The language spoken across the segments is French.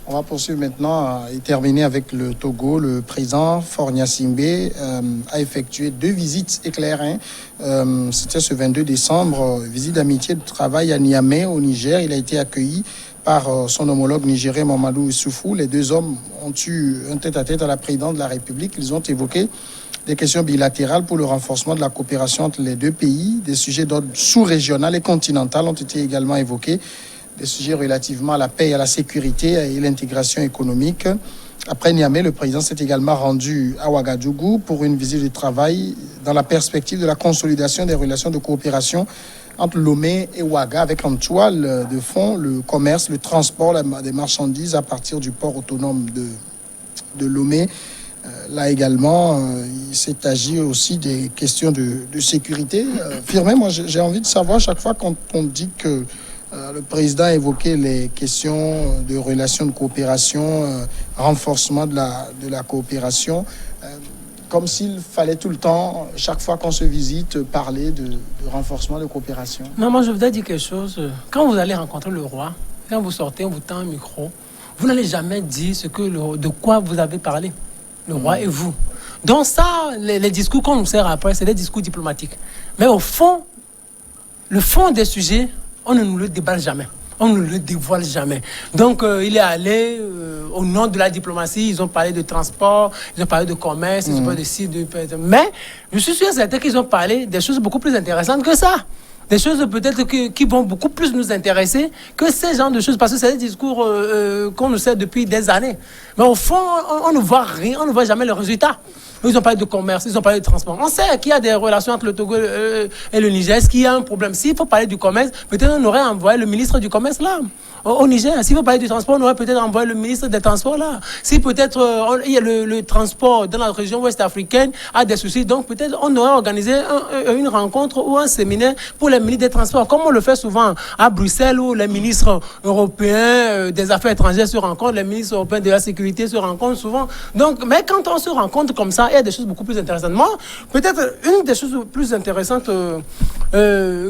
On va poursuivre maintenant et terminer avec le Togo. Le président Faure Gnassingbé a effectué 2 visites éclair. C'était ce 22 décembre, visite d'amitié de travail à Niamey, au Niger. Il a été accueilli par son homologue nigérien Mamadou Issoufou. Les 2 hommes ont eu un tête-à-tête à la présidente de la République. Ils ont évoqué des questions bilatérales pour le renforcement de la coopération entre les 2 pays. Des sujets d'ordre sous-régional et continental ont été également évoqués. Des sujets relativement à la paix et à la sécurité et l'intégration économique. Après Niamey, le président s'est également rendu à Ouagadougou pour une visite de travail dans la perspective de la consolidation des relations de coopération entre Lomé et Ouaga, avec en toile de fond le commerce, le transport des marchandises à partir du port autonome de Lomé. Là également, il s'est agi aussi des questions de sécurité. Firmin, moi j'ai envie de savoir, chaque fois qu'on dit que le président a évoqué les questions de relations de coopération, renforcement de la coopération, comme s'il fallait tout le temps, chaque fois qu'on se visite, parler de renforcement de coopération. Non, moi je voudrais dire quelque chose. Quand vous allez rencontrer le roi, quand vous sortez, on vous tend un micro, vous n'allez jamais dire de quoi vous avez parlé, le roi et vous. Donc ça, les discours qu'on nous sert après, c'est des discours diplomatiques. Mais au fond, le fond des sujets, on ne nous le déballe jamais. On ne le dévoile jamais. Donc, il est allé au nom de la diplomatie. Ils ont parlé de transport, ils ont parlé de commerce, ils ont parlé de ci, de... Mais je suis sûr et certain qu'ils ont parlé des choses beaucoup plus intéressantes que ça. Des choses peut-être qui vont beaucoup plus nous intéresser que ces genres de choses. Parce que c'est des discours qu'on nous sert depuis des années. Mais au fond, on ne voit rien, on ne voit jamais le résultat. Ils ont parlé de commerce, ils ont parlé de transport. On sait qu'il y a des relations entre le Togo et le Niger. Est-ce qu'il y a un problème? S'il faut parler du commerce, peut-être on aurait envoyé le ministre du commerce là, au Niger. S'il faut parler du transport, on aurait peut-être envoyé le ministre des transports là. Si peut-être il y a le transport dans la région ouest africaine a des soucis, donc peut-être on aurait organisé une rencontre ou un séminaire pour les ministres des transports, comme on le fait souvent à Bruxelles, où les ministres européens des affaires étrangères se rencontrent, les ministres européens de la sécurité se rencontrent souvent. Donc, mais quand on se rencontre comme ça, il y a des choses beaucoup plus intéressantes. Moi, peut-être une des choses plus intéressantes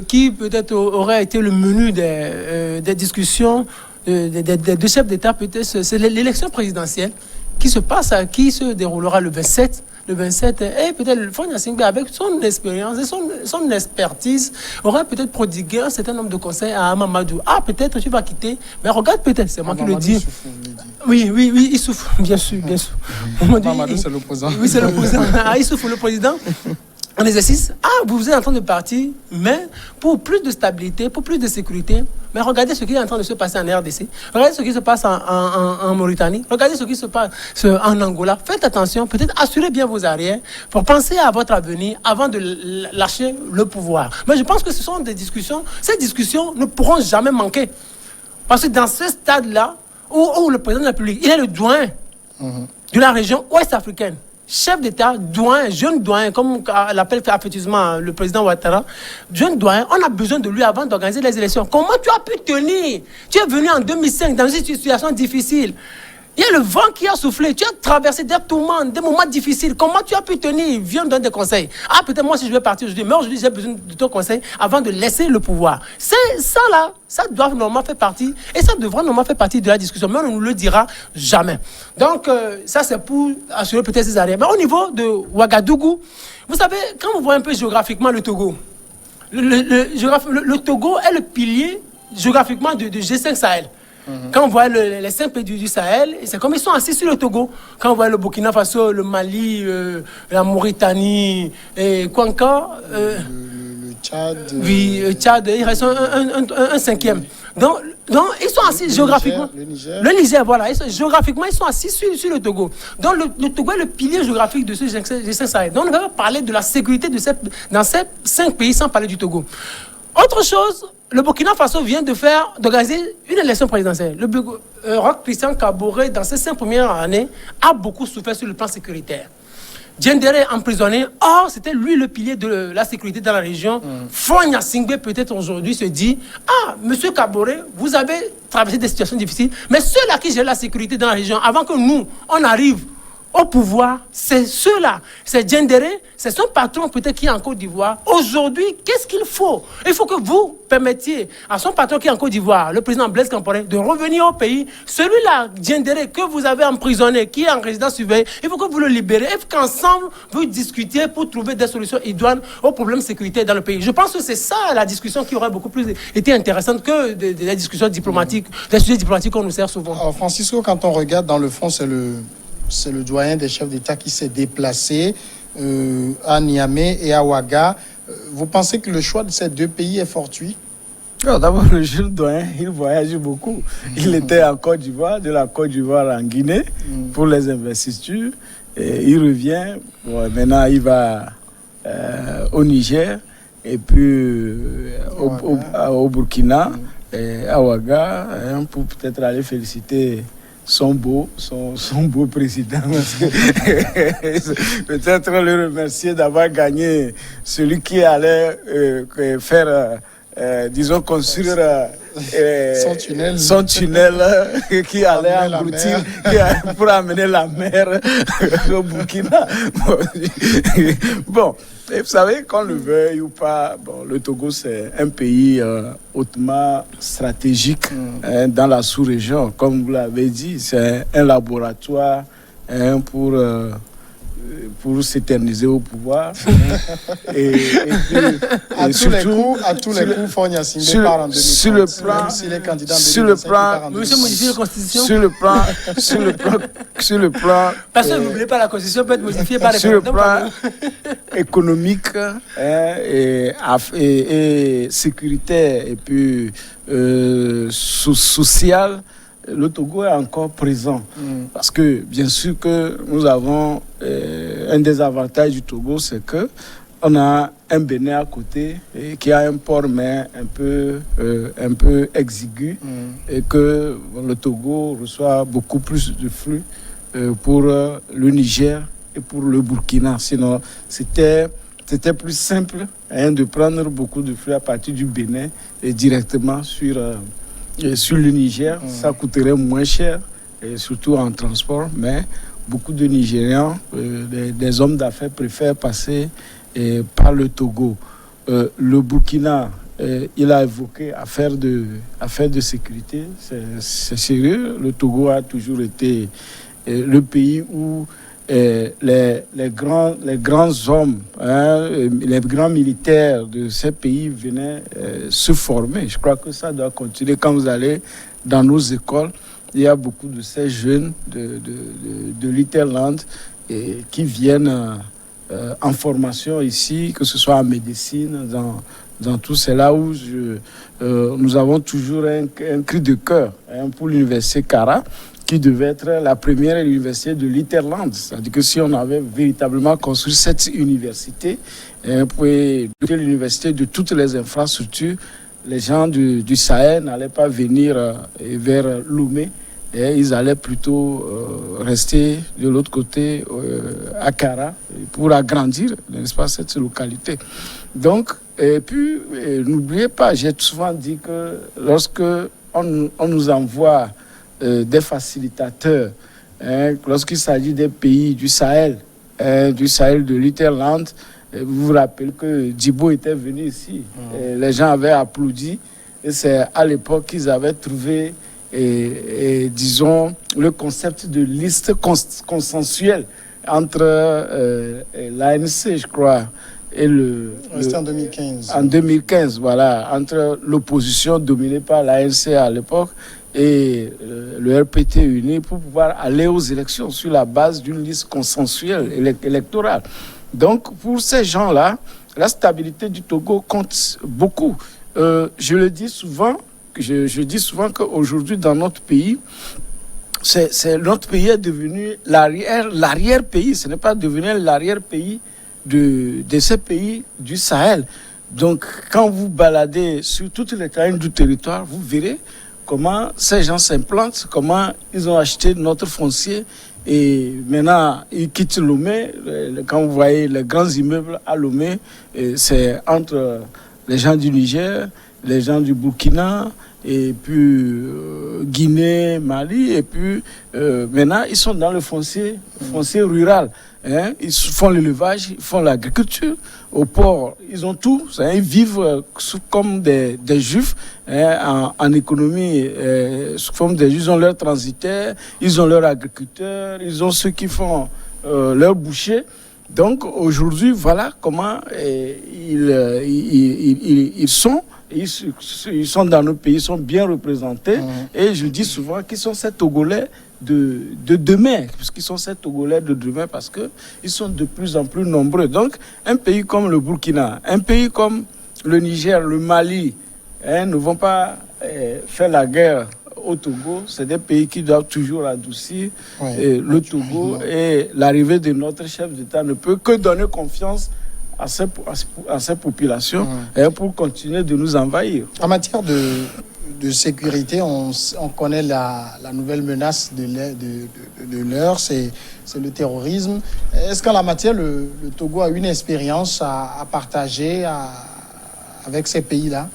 qui peut-être aurait été le menu des discussions des 2 chefs d'État, peut-être, c'est l'élection présidentielle qui se déroulera le 27. Et peut-être le Faure Gnassingbé, avec son expérience et son expertise, aurait peut-être prodigué un certain nombre de conseils à Mamadou. Ah, peut-être tu vas quitter, mais regarde, peut-être, c'est moi qui le dis. Oui, il souffre, bien sûr. Mamadou, c'est l'opposant. Oui, c'est l'opposant. Ah, il souffre, le président. En exercice, vous êtes en train de partir, mais pour plus de stabilité, pour plus de sécurité, mais regardez ce qui est en train de se passer en RDC, regardez ce qui se passe en Mauritanie, regardez ce qui se passe en Angola. Faites attention, peut-être assurez bien vos arrières pour penser à votre avenir avant de lâcher le pouvoir. Mais je pense que ce sont des discussions, ces discussions ne pourront jamais manquer. Parce que dans ce stade-là, où le président de la République, il est le doyen de la région ouest africaine, chef d'État, doyen, jeune doyen, comme l'appelle affectueusement le président Ouattara, jeune doyen, on a besoin de lui avant d'organiser les élections. Comment tu as pu tenir? Tu es venu en 2005 dans une situation difficile. Il y a le vent qui a soufflé. Tu as traversé des tourments, des moments difficiles. Comment tu as pu tenir? Viens me donner des conseils. Ah, peut-être moi, si je vais partir aujourd'hui, mais aujourd'hui, j'ai besoin de ton conseil avant de laisser le pouvoir. C'est ça, là, ça doit normalement faire partie, et ça devra normalement faire partie de la discussion, mais on ne nous le dira jamais. Donc, ça, c'est pour assurer peut-être ces arrières. Mais au niveau de Ouagadougou, vous savez, quand vous voyez un peu géographiquement le Togo, le Togo est le pilier géographiquement de G5 Sahel. Quand on voit les 5 pays du Sahel, c'est comme ils sont assis sur le Togo. Quand on voit le Burkina Faso, le Mali, la Mauritanie, et quoi encore le Tchad. Oui, le Tchad, il reste un 5e. Donc, ils sont assis géographiquement. Le Niger, voilà. Géographiquement, ils sont assis sur le Togo. Donc, le Togo est le pilier géographique de ce G5 Sahel. Donc, on ne va pas parler de la sécurité dans ces 5 pays sans parler du Togo. Autre chose, le Burkina Faso vient d'organiser une élection présidentielle. Le Roch Christian Kaboré, dans ses 5 premières années, a beaucoup souffert sur le plan sécuritaire. Diendéré emprisonné. Or, c'était lui le pilier de la sécurité dans la région. Faure Gnassingbé, peut-être aujourd'hui, se dit: ah, monsieur Kaboré, vous avez traversé des situations difficiles, mais ceux-là qui gèrent la sécurité dans la région, avant que nous, on arrive au pouvoir, c'est ceux-là. C'est Diendéré, c'est son patron peut-être qui est en Côte d'Ivoire. Aujourd'hui, qu'est-ce qu'il faut? Il faut que vous permettiez à son patron qui est en Côte d'Ivoire, le président Blaise Compaoré, de revenir au pays. Celui-là, Diendéré, que vous avez emprisonné, qui est en résidence surveillée, il faut que vous le libérez et qu'ensemble, vous discutiez pour trouver des solutions idoines aux problèmes de sécurité dans le pays. Je pense que c'est ça la discussion qui aurait beaucoup plus été intéressante que des discussions diplomatiques, des sujets diplomatiques qu'on nous sert souvent. Alors, Francisco, quand on regarde dans le fond, c'est le doyen des chefs d'État qui s'est déplacé à Niamey et à Ouaga. Vous pensez que le choix de ces deux pays est fortuit? D'abord, le jeune doyen, il voyage beaucoup. Il était en Côte d'Ivoire, de la Côte d'Ivoire en Guinée pour les investitures. Et il revient. Bon, maintenant, il va au Niger et puis au Burkina, et à Ouaga, pour peut-être aller féliciter son beau président. Peut-être le remercier d'avoir gagné celui qui allait faire, disons, construire son tunnel qui allait engloutir, pour amener la mer au Burkina. Bon, et vous savez, qu'on le veuille ou pas, bon, le Togo, c'est un pays hautement stratégique dans la sous-région. Comme vous l'avez dit, c'est un laboratoire pour s'éterniser au pouvoir. et puis, à tous les coups, Fornia Simbé part en 2030. Sur le plan, s'il est candidat en 2025, sur le plan, Monsieur modifie la Constitution. sur le plan. Personne n'oublie pas la Constitution peut être modifiée par sur le référendum. plan économique et sécuritaire et puis social. Le Togo est encore présent parce que bien sûr que nous avons un des avantages du Togo, c'est que on a un Bénin à côté et qui a un port-mer un peu exigu et que le Togo reçoit beaucoup plus de flux pour le Niger et pour le Burkina. Sinon, c'était plus simple de prendre beaucoup de flux à partir du Bénin et directement sur le Niger. Ça coûterait moins cher, et surtout en transport, mais beaucoup de Nigérians, des hommes d'affaires préfèrent passer par le Togo. Le Burkina, il a évoqué affaire de sécurité, c'est sérieux. Le Togo a toujours été le pays où les grands hommes, les grands militaires de ces pays venaient se former. Je crois que ça doit continuer. Quand vous allez dans nos écoles, il y a beaucoup de ces jeunes de l'Interland qui viennent en formation ici, que ce soit en médecine, dans tout. C'est là où nous avons toujours un cri de cœur pour l'université Kara, qui devait être la première université de l'Interland. C'est-à-dire que si on avait véritablement construit cette université, pour l'université de toutes les infrastructures, les gens du Sahel n'allaient pas venir vers Lomé, et ils allaient plutôt rester de l'autre côté à Kara pour agrandir, n'est-ce pas, cette localité. Donc, et puis, n'oubliez pas, j'ai souvent dit que lorsque on nous envoie des facilitateurs, lorsqu'il s'agit des pays du Sahel de l'Interland, vous vous rappelez que Djibo était venu ici, les gens avaient applaudi, et c'est à l'époque qu'ils avaient trouvé, disons, le concept de liste consensuelle entre l'ANC, je crois, et c'était en 2015. En 2015, voilà, entre l'opposition dominée par l'ANC à l'époque et le RPT uni pour pouvoir aller aux élections sur la base d'une liste consensuelle électorale. Donc, pour ces gens-là, la stabilité du Togo compte beaucoup. Je le dis souvent, je dis souvent qu'aujourd'hui, dans notre pays, notre pays est devenu l'arrière-pays. Ce n'est pas devenu l'arrière-pays de ces pays du Sahel. Donc, quand vous baladez sur toutes les campagnes du territoire, vous verrez comment ces gens s'implantent, comment ils ont acheté notre foncier et maintenant ils quittent Lomé. Quand vous voyez les grands immeubles à Lomé, c'est entre les gens du Niger, les gens du Burkina et puis Guinée, Mali, et puis maintenant ils sont dans le foncier rural. Hein. Ils font l'élevage, ils font l'agriculture. Au port, ils ont tout. Hein. Ils vivent comme des juifs, hein, en économie, sous forme des juifs. Ils ont leurs transitaires, ils ont leurs agriculteurs, ils ont ceux qui font leurs bouchers. Donc aujourd'hui, voilà comment ils sont. Ils sont dans nos pays, ils sont bien représentés. Et je dis souvent qu'ils sont ces Togolais de demain, puisqu'ils sont ces Togolais de demain, parce qu'ils sont de plus en plus nombreux. Donc, un pays comme le Burkina, un pays comme le Niger, le Mali, hein, ne vont pas faire la guerre au Togo. C'est des pays qui doivent toujours adoucir le Togo. Et l'arrivée de notre chef d'État ne peut que donner confiance à ces populations pour continuer de nous envahir. En matière de sécurité, on connaît la nouvelle menace de l'heure, c'est le terrorisme. Est-ce qu'en la matière, le Togo a une expérience à partager avec ces pays-là?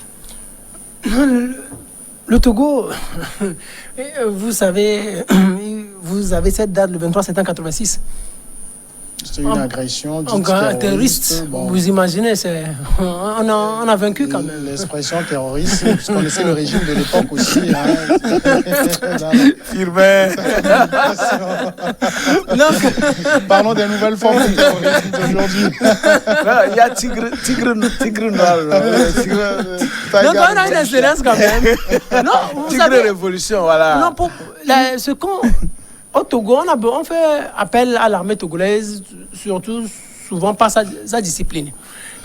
Le Togo, vous savez, vous avez cette date, le 23 septembre 1986. C'est une agression terroriste. Bon. Vous imaginez, on a vaincu quand même. L'expression terroriste, vous connaissez le régime de l'époque aussi. Hein. Parlons des nouvelles formes de terrorisme d'aujourd'hui. Il y a tigre noir. Donc on a une expérience quand même. Non, tigre révolution, voilà. Non, au Togo, on fait appel à l'armée togolaise, surtout souvent par sa discipline.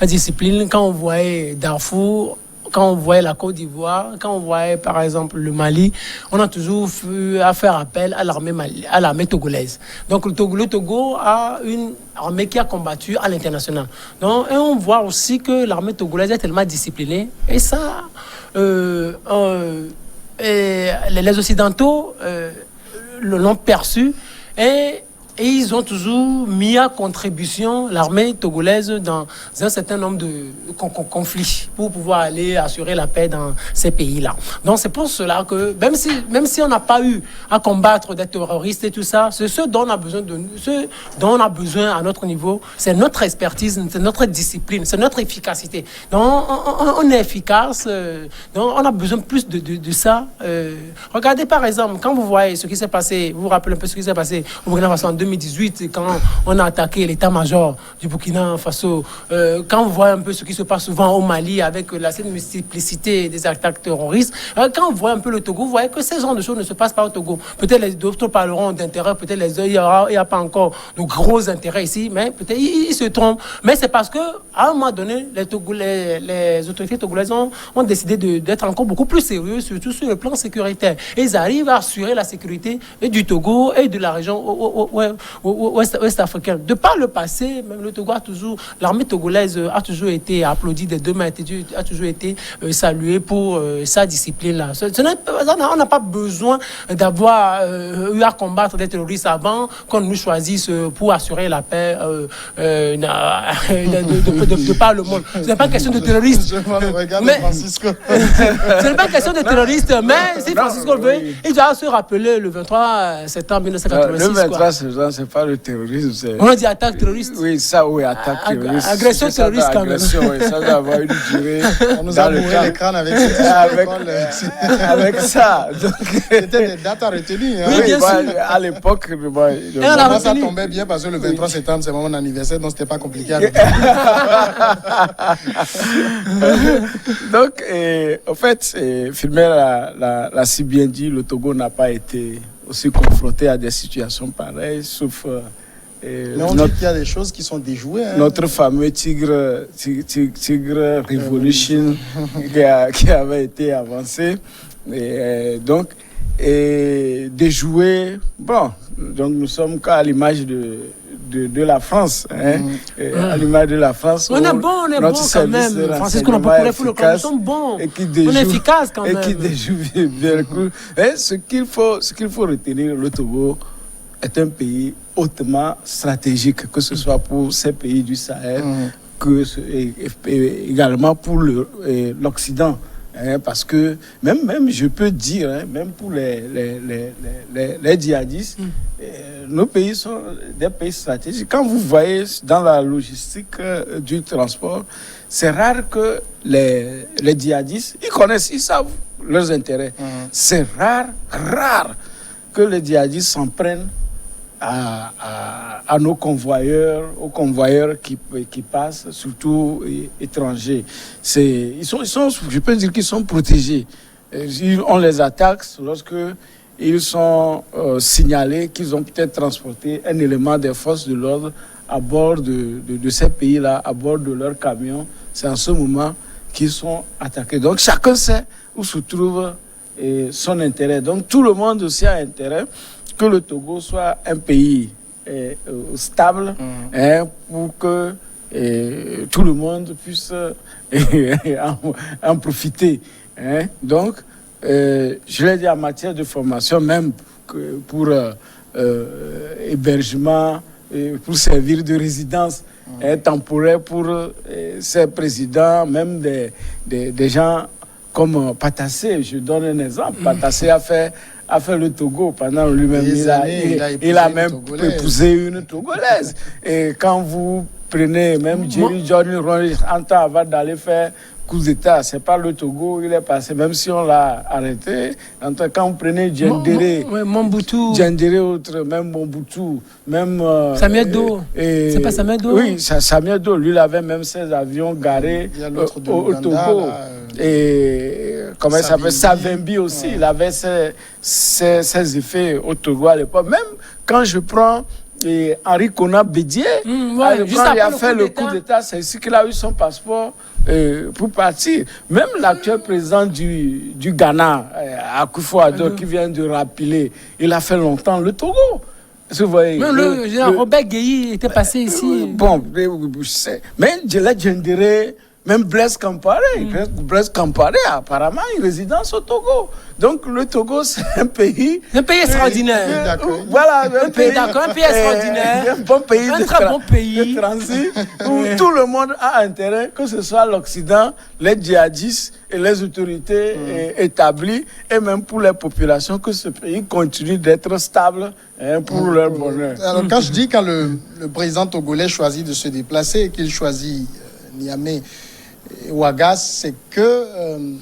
La discipline, quand on voyait Darfour, quand on voyait la Côte d'Ivoire, quand on voyait par exemple le Mali, on a toujours fait à faire appel à l'armée togolaise. Donc le Togo a une armée qui a combattu à l'international. Donc, et on voit aussi que l'armée togolaise est tellement disciplinée. Et ça, les Occidentaux l'ont perçu et ils ont toujours mis à contribution l'armée togolaise dans un certain nombre de conflits pour pouvoir aller assurer la paix dans ces pays-là. Donc c'est pour cela que même si on n'a pas eu à combattre des terroristes et tout ça, c'est ce dont on a besoin à notre niveau, c'est notre expertise, c'est notre discipline, c'est notre efficacité. Donc on est efficace, donc on a besoin plus de ça. Regardez par exemple, quand vous voyez ce qui s'est passé, vous vous rappelez un peu ce qui s'est passé au Burkina Faso en 2018, quand on a attaqué l'état-major du Burkina Faso, quand vous voyez un peu ce qui se passe souvent au Mali avec la multiplicité des attaques terroristes, quand vous voyez un peu le Togo, vous voyez que ces genres de choses ne se passent pas au Togo. Peut-être les d'autres parleront d'intérêt, peut-être il n'y a pas encore de gros intérêts ici, mais peut-être ils se trompent. Mais c'est parce qu'à un moment donné, les autorités togolaises ont décidé d'être encore beaucoup plus sérieux, surtout sur le plan sécuritaire. Et ils arrivent à assurer la sécurité et du Togo et de la région ouest africaine. De par le passé, même le Togo l'armée togolaise a toujours été applaudie des deux mains, a toujours été saluée pour sa discipline-là. On n'a pas besoin d'avoir eu à combattre des terroristes avant qu'on nous choisisse pour assurer la paix de par le monde. Ce n'est pas une question de terroriste. Ce n'est pas une question de terroriste, mais si Francisco veut, il doit se rappeler le 23 septembre 1986. Le 23 septembre, c'est pas le terrorisme. On a dit attaque terroriste. Oui, ça, oui, attaque terroriste. Agression terroriste, quand même. Oui, ça doit avoir une durée. On nous a bourré l'écran avec ça. C'était des dates à retenir. Oui, bien sûr. À l'époque, ça tombait bien parce que le 23 septembre, c'est mon anniversaire, donc c'était pas compliqué à Donc, en fait, Filmer l'a si bien dit, le Togo n'a pas été aussi confronté à des situations pareilles, sauf... Mais on dit qu'il y a des choses qui sont déjouées. Hein. Notre fameux Tigre Revolution qui avait été avancé. Donc, déjoué. Bon, donc nous sommes qu'à l'image de la France. Hein, à l'image de la France. On est bon quand même. Francisco, on a nous sommes bons. On est efficace quand même. Et qui déjoue bien le coup. Ce qu'il faut retenir, le Togo est un pays hautement stratégique, que ce soit pour ces pays du Sahel, que également pour l'Occident. parce que même je peux dire, même pour les djihadistes, nos pays sont des pays stratégiques. Quand vous voyez dans la logistique du transport, c'est rare que les djihadistes, ils savent leurs intérêts. C'est rare que les djihadistes s'en prennent à nos convoyeurs, aux convoyeurs qui passent, surtout étrangers. Je peux dire qu'ils sont protégés. On les attaque lorsque ils sont signalés qu'ils ont peut-être transporté un élément des forces de l'ordre à bord de ces pays-là, à bord de leurs camions. C'est en ce moment qu'ils sont attaqués. Donc chacun sait où se trouve son intérêt. Donc tout le monde aussi a intérêt que le Togo soit un pays stable, pour que tout le monde puisse en profiter. Donc, je l'ai dit, en matière de formation, même pour hébergement, pour servir de résidence temporaire pour ces présidents, même des gens comme Patassé. Je donne un exemple. Patassé a fait le Togo pendant lui-même. Il a même épousé une Togolaise. Et quand vous prenez même Jerry Jordan en temps avant d'aller faire coup d'État, c'est pas le Togo, il est passé, même si on l'a arrêté. Quand vous prenez Djendéré, même Mobutu, même Samuel Do. C'est pas Samuel Do? Oui, Samuel Do. Lui, il avait même ses avions garés au Togo. Et comment il s'appelle, Savimbi aussi, il avait ses effets au Togo à l'époque. Même quand je prends Henri Konan Bédié, quand il a fait le coup d'État, c'est ici qu'il a eu son passeport pour partir. Même l'actuel président du Ghana, Akufo-Addo, qui vient de rappeler, il a fait longtemps le Togo. Vous voyez, même Robert Guéhi était passé ici. Bon, mais Djendéré, même Blaise Compaoré, apparemment, il réside au Togo. Donc, le Togo, c'est un pays... Un pays extraordinaire. Voilà, un pays extraordinaire. Un bon pays très bon pays de transit où tout le monde a intérêt, que ce soit l'Occident, les djihadistes et les autorités établies, et même pour les populations, que ce pays continue d'être stable pour leur bonheur. Alors, quand je dis quand le président togolais choisit de se déplacer et qu'il choisit Niamey, Ouagas, c'est que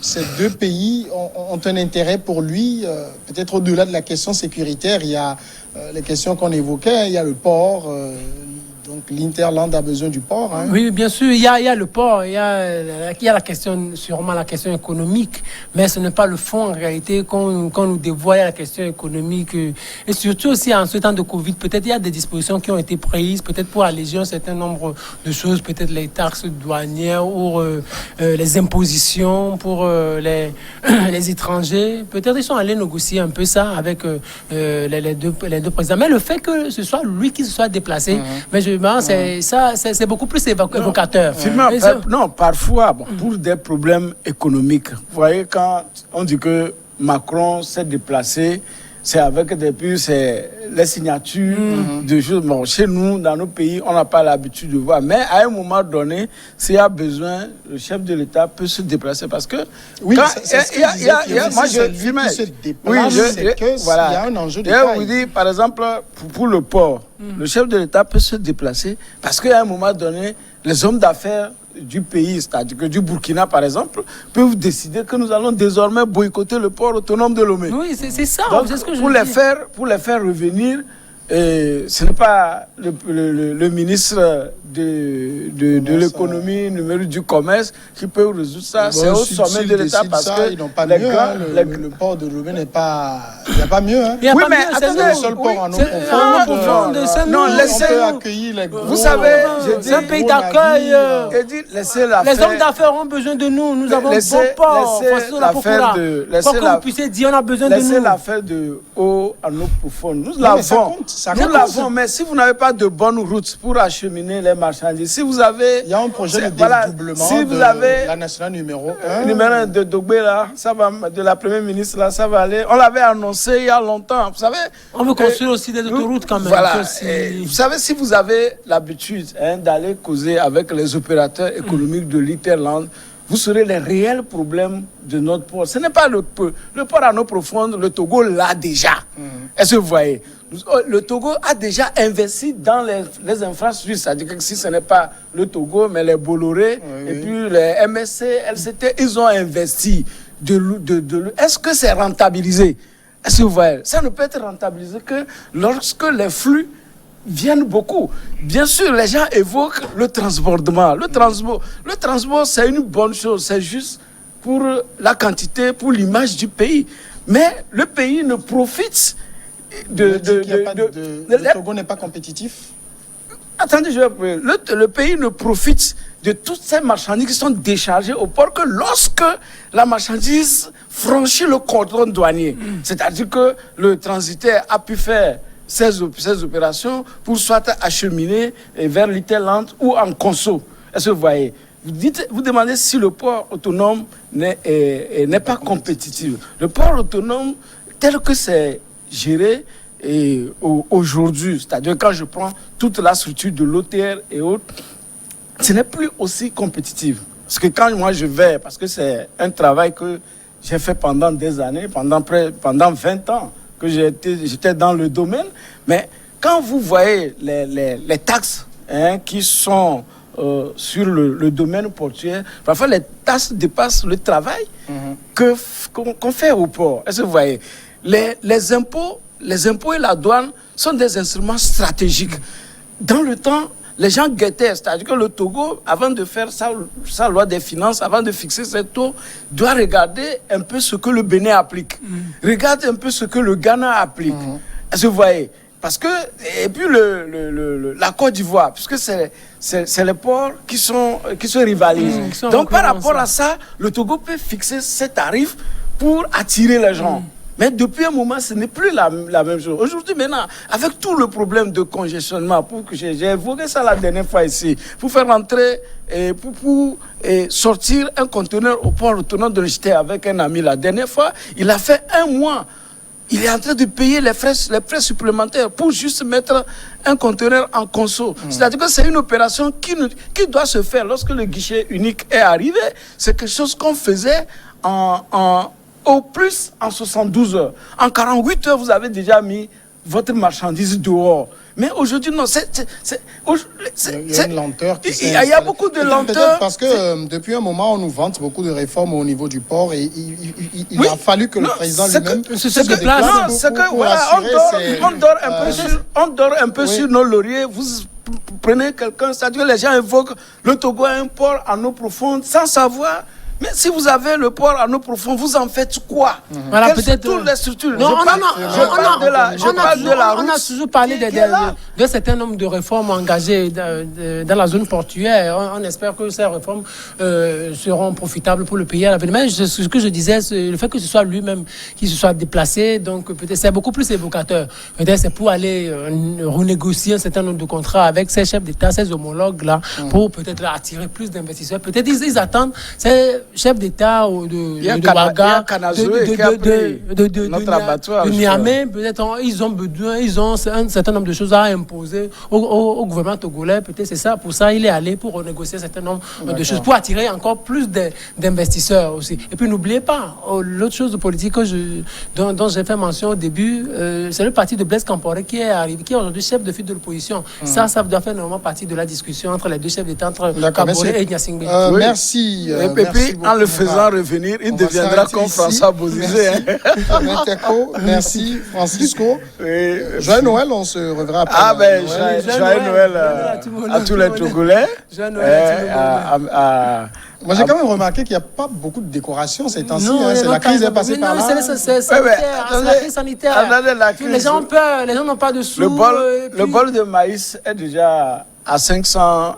ces deux pays ont un intérêt pour lui, peut-être au-delà de la question sécuritaire. Il y a les questions qu'on évoquait, il y a le port, donc l'Interland a besoin du port. Oui, bien sûr, il y a le port, il y a la question, sûrement la question économique, mais ce n'est pas le fond en réalité qu'on nous dévoile, la question économique. Et surtout aussi en ce temps de Covid, peut-être il y a des dispositions qui ont été prises, peut-être pour alléger un certain nombre de choses, peut-être les taxes douanières ou les impositions pour les étrangers. Peut-être ils sont allés négocier un peu ça avec les deux présidents. Mais le fait que ce soit lui qui se soit déplacé, c'est beaucoup plus évocateur. Non, parfois, pour des problèmes économiques. Vous voyez, quand on dit que Macron s'est déplacé, c'est avec les signatures de choses. Bon, chez nous, dans nos pays, on n'a pas l'habitude de voir. Mais à un moment donné, s'il y a besoin, le chef de l'État peut se déplacer. Parce que... Oui, c'est ce que il y a un enjeu de taille. Je vous dis, par exemple, pour le port, le chef de l'État peut se déplacer parce qu'à un moment donné, les hommes d'affaires du pays, c'est-à-dire que du Burkina par exemple, peuvent décider que nous allons désormais boycotter le port autonome de Lomé. Oui, c'est ça. Donc, c'est ce que pour les faire revenir, ce n'est pas le ministre de l'économie, du commerce qui peut résoudre ça. C'est au sommet de l'État parce que ils n'ont pas mieux. Le port de Lomé n'est pas... Il n'y a pas mieux. Oui, mais attendez, le seul port en eau profonde. Non, laissez-nous accueillir les gros. Vous savez, c'est un pays d'accueil. Les hommes d'affaires ont besoin de nous. Nous avons un bon port. Quoi que vous puissiez dire, on a besoin de nous. Laissez l'affaire de eau en eau profonde. Nous l'avons, mais si vous n'avez pas de bonne route pour acheminer les marchandises, si vous avez... Il y a un projet de dédoublement de la nationale numéro 1. Numéro 1 de Dogbe, là, ça va, de la première ministre, là, ça va aller. On l'avait annoncé il y a longtemps, vous savez. On veut construire aussi des autoroutes quand même. Voilà. Vous savez, si vous avez l'habitude d'aller causer avec les opérateurs économiques de l'Interland, vous saurez les réels problèmes de notre port. Ce n'est pas le port à eau profonde, le Togo l'a déjà. Est-ce que vous voyez? Le Togo a déjà investi dans les infrastructures, c'est-à-dire que si ce n'est pas le Togo, mais les Bolloré, et puis les MSC, LCT, ils ont investi. Est-ce que c'est rentabilisé? Est-ce que vous voyez? Ça ne peut être rentabilisé que lorsque les flux viennent beaucoup. Bien sûr, les gens évoquent le transbordement. Le transport, c'est une bonne chose. C'est juste pour la quantité, pour l'image du pays. Mais le pays ne profite le Togo n'est pas compétitif. Attendez, le pays ne profite de toutes ces marchandises qui sont déchargées au port que lorsque la marchandise franchit le cordon douanier. C'est-à-dire que le transitaire a pu faire ces opérations pour soit acheminer vers l'Iterland ou en conso. Est-ce que vous voyez? Vous demandez si le port autonome n'est pas compétitif. Le port autonome, tel que c'est géré aujourd'hui, c'est-à-dire quand je prends toute la structure de l'OTR et autres, ce n'est plus aussi compétitif. Parce que quand moi je vais, parce que c'est un travail que j'ai fait pendant des années, pendant 20 ans, que j'étais dans le domaine, mais quand vous voyez les taxes qui sont sur le domaine portuaire, parfois les taxes dépassent le travail qu'on fait au port. Est-ce que vous voyez? Les impôts et la douane sont des instruments stratégiques. Dans le temps, les gens guettaient, c'est-à-dire que le Togo, avant de faire sa loi des finances, avant de fixer ses taux, doit regarder un peu ce que le Bénin applique. Regarde un peu ce que le Ghana applique. Est-ce que vous voyez? Parce que, et puis la Côte d'Ivoire, puisque c'est les ports qui se rivalisent. Donc par rapport à ça, le Togo peut fixer ses tarifs pour attirer les gens. Mais depuis un moment, ce n'est plus la même chose. Aujourd'hui, maintenant, avec tout le problème de congestionnement, j'ai évoqué ça la dernière fois ici, pour faire rentrer et pour sortir un conteneur au port autonome de l'Égypte avec un ami la dernière fois, il a fait 1 mois. Il est en train de payer les frais supplémentaires pour juste mettre un conteneur en conso. C'est-à-dire que c'est une opération qui doit se faire lorsque le guichet unique est arrivé. C'est quelque chose qu'on faisait au plus en 72 heures. En 48 heures, vous avez déjà mis votre marchandise dehors. Mais aujourd'hui, non, il y a une lenteur qui s'est il y a beaucoup de lenteur. Peut-être parce que depuis un moment, on nous vante beaucoup de réformes au niveau du port et il a fallu que le président lui-même se déplace. Non, c'est que voilà, on dort un peu sur nos lauriers. Vous prenez quelqu'un, c'est-à-dire que les gens évoquent le Togo a un port en eau profonde sans savoir. Mais si vous avez le port en eau profonde, vous en faites quoi? Voilà, peut-être toutes les structures. Non, on a toujours parlé de certain nombre de réformes engagées dans la zone portuaire. On espère que ces réformes seront profitables pour le pays à l'avenir. Mais ce que je disais, le fait que ce soit lui-même qui se soit déplacé, donc peut-être c'est beaucoup plus évocateur. Peut-être c'est pour aller renégocier un certain nombre de contrats avec ces chefs d'État, ces homologues-là, pour peut-être attirer plus d'investisseurs. Peut-être ils attendent chef d'État de Ouaga, de Niamey, peut-être ils ont besoin, ils ont un certain nombre de choses à imposer au gouvernement togolais. Peut-être c'est ça, pour ça il est allé pour renégocier un certain nombre de choses, pour attirer encore plus d'investisseurs aussi. Et puis n'oubliez pas, l'autre chose de politique dont j'ai fait mention au début, c'est le parti de Blaise Compaoré qui est arrivé, qui est aujourd'hui chef de file de l'opposition. Ça doit faire normalement partie de la discussion entre les deux chefs d'État, entre Compaoré et Gnassingbé. Merci. Merci. En le faisant revenir, il deviendra comme François Bozizé. Merci Francisco. Joyeux Noël, on se reverra après. Ah ben, joyeux Noël à tous les Togolais. Joyeux Noël Moi, j'ai quand même remarqué qu'il n'y a pas beaucoup de décoration ces temps-ci. La crise est passée par là. C'est la crise sanitaire. Les gens ont peur, les gens n'ont pas de sous. Le bol de maïs est déjà à 500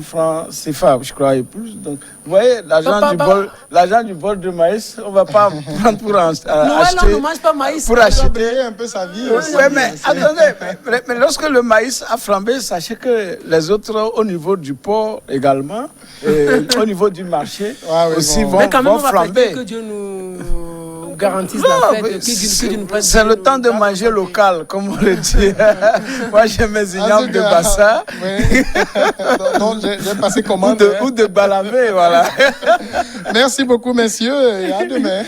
francs CFA, je crois, et plus. Donc, vous voyez, l'argent du bol de maïs, on ne va pas prendre pour acheter. On ne mange pas maïs. Pour acheter un peu sa vie. Oui, mais attendez, mais lorsque le maïs a flambé, sachez que les autres, au niveau du port également, et au niveau du marché, aussi vont flamber. Que Dieu nous garantisse la fête que d'une presse. C'est le temps de manger local, comme on le dit. Moi, j'ai mes ignames de Bassa. Oui. Donc, j'ai passé commande. Ou de Balavé, voilà. Merci beaucoup, messieurs, et à demain.